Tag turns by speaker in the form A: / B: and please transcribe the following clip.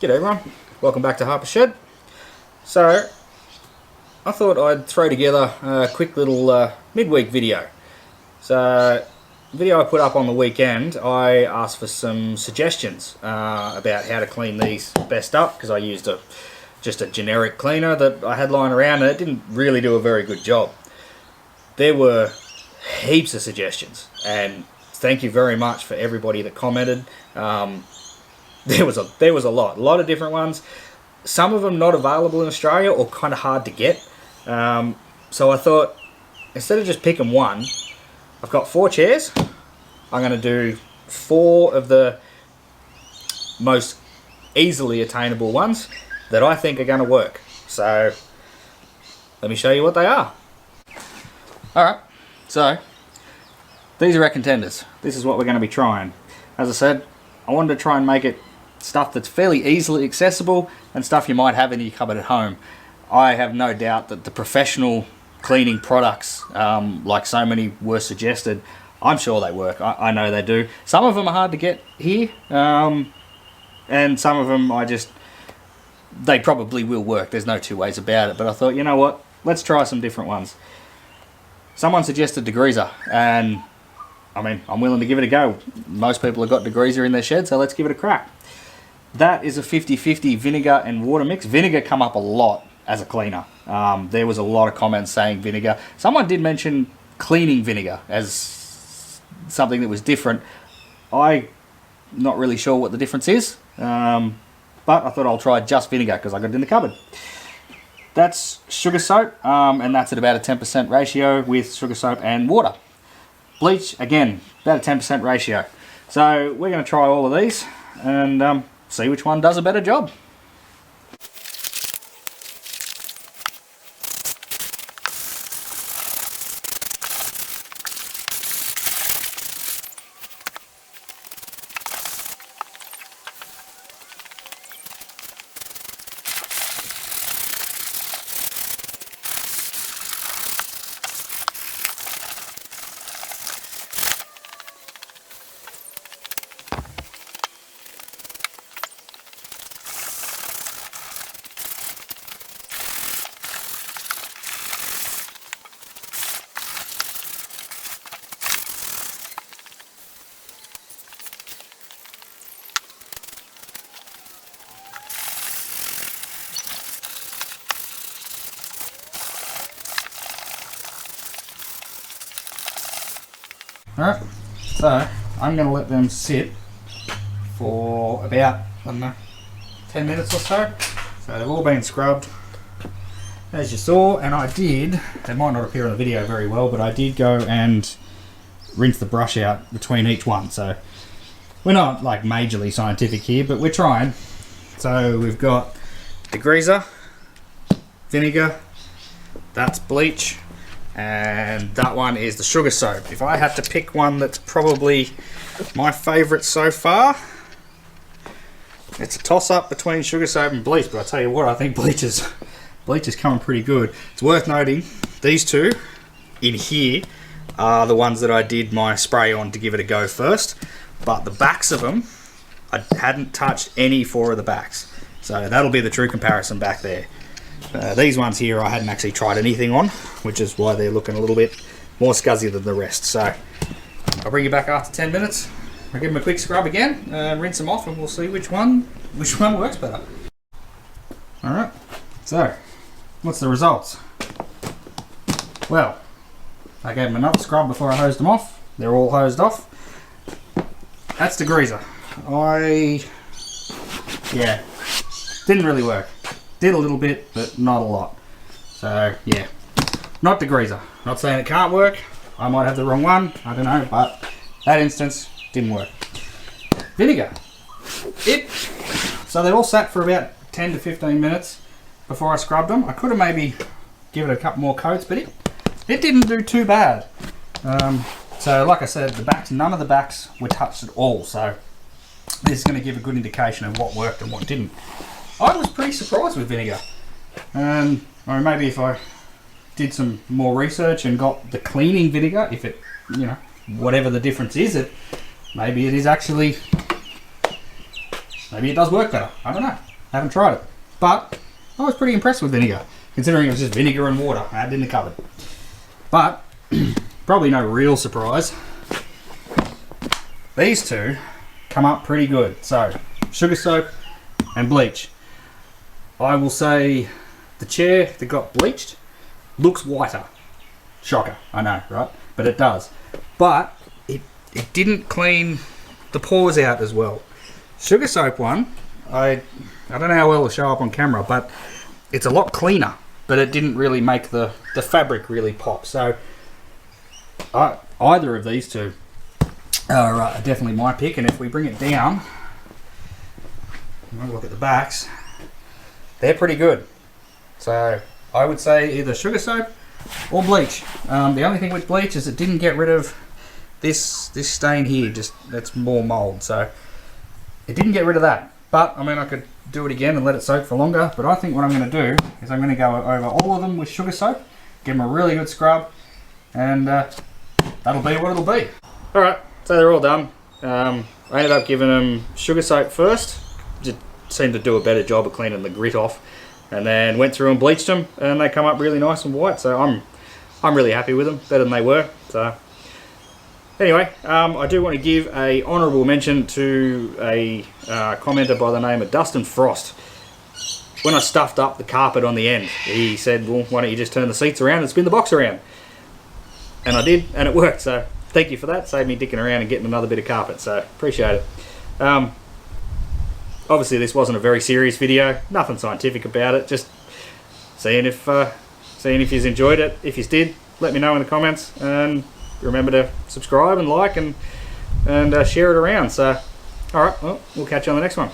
A: G'day everyone, welcome back to Harper's Shed. So, I thought I'd throw together a quick little midweek video. So, the video I put up on the weekend, I asked for some suggestions about how to clean these best up, because I used just a generic cleaner that I had lying around and it didn't really do a very good job. There were heaps of suggestions, and thank you very much for everybody that commented. There was a lot of different ones. Some of them not available in Australia or kind of hard to get. So I thought, instead of just picking one, I've got 4 chairs. I'm going to do 4 of the most easily attainable ones that I think are going to work. So let me show you what they are. Alright, so these are our contenders. This is what we're going to be trying. As I said, I wanted to try and make it stuff that's fairly easily accessible and stuff you might have in your cupboard at home. I have no doubt that the professional cleaning products, like so many were suggested, I'm sure they work. I know they do. Some of them are hard to get here, and some of them they probably will work. There's no two ways about it. But I thought, you know what, let's try some different ones. Someone suggested degreaser, and I mean, I'm willing to give it a go. Most people have got degreaser in their shed, so let's give it a crack. That is a 50-50 vinegar and water mix. Vinegar come up a lot as a cleaner. There was a lot of comments saying vinegar. Someone did mention cleaning vinegar as something that was different. I'm not really sure what the difference is, but I thought I'll try just vinegar because I got it in the cupboard. That's sugar soap, and that's at about a 10% ratio with sugar soap and water. Bleach, again, about a 10% ratio. So we're going to try all of these and see which one does a better job. Alright, so I'm going to let them sit for about, I don't know, 10 minutes or so. So they've all been scrubbed, as you saw, and I did, it might not appear on the video very well, but I did go and rinse the brush out between each one. So we're not like majorly scientific here, but we're trying. So we've got degreaser, vinegar, that's bleach, and that one is the sugar soap. If I had to pick one that's probably my favourite so far, it's a toss-up between sugar soap and bleach, but I tell you what, I think bleach is coming pretty good. It's worth noting, these two in here are the ones that I did my spray on to give it a go first, but the backs of them, I hadn't touched any 4 of the backs. So that'll be the true comparison back there. These ones here I hadn't actually tried anything on, which is why they're looking a little bit more scuzzy than the rest. So I'll bring you back after 10 minutes. I'll give them a quick scrub again and rinse them off, and we'll see which one works better. Alright, so what's the results? Well, I gave them another scrub before I hosed them off. They're all hosed off. That's degreaser. Yeah, didn't really work. Did a little bit, but not a lot. So yeah, not degreaser. Not saying it can't work. I might have the wrong one. I don't know, but that instance didn't work. Vinegar. So they all sat for about 10 to 15 minutes before I scrubbed them. I could have maybe given it a couple more coats, but it didn't do too bad. So like I said, the backs, none of the backs were touched at all. So this is going to give a good indication of what worked and what didn't. I was pretty surprised with vinegar. Or maybe if I did some more research and got the cleaning vinegar, if it, you know, whatever the difference is, maybe it is actually, maybe it does work better. I don't know. Haven't tried it. But I was pretty impressed with vinegar, considering it was just vinegar and water I had in the cupboard. But, probably no real surprise, these two come up pretty good. So, sugar soap and bleach. I will say the chair that got bleached looks whiter. Shocker, I know, right? But it does. But it didn't clean the pores out as well. Sugar soap one, I don't know how well it'll show up on camera, but it's a lot cleaner. But it didn't really make the fabric really pop. So either of these two are definitely my pick. And if we bring it down, look at the backs, they're pretty good. So I would say either sugar soap or bleach. The only thing with bleach is it didn't get rid of this stain here, just that's more mold, so it didn't get rid of that. But I mean, I could do it again and let it soak for longer, but I think what I'm going to do is I'm going to go over all of them with sugar soap, give them a really good scrub, and that'll be what it'll be. Alright, so they're all done. I ended up giving them sugar soap first, just seemed to do a better job of cleaning the grit off, and then went through and bleached them, and they come up really nice and white, so I'm really happy with them, better than they were. So anyway, I do want to give a honourable mention to a commenter by the name of Dustin Frost. When I stuffed up the carpet on the end, he said, well, why don't you just turn the seats around and spin the box around? And I did, and it worked, so thank you for that. Saved me dicking around and getting another bit of carpet, so appreciate it. Obviously this wasn't a very serious video, nothing scientific about it, just seeing if you've enjoyed it. If you did, let me know in the comments, and remember to subscribe and like and share it around. So alright, well, we'll catch you on the next one.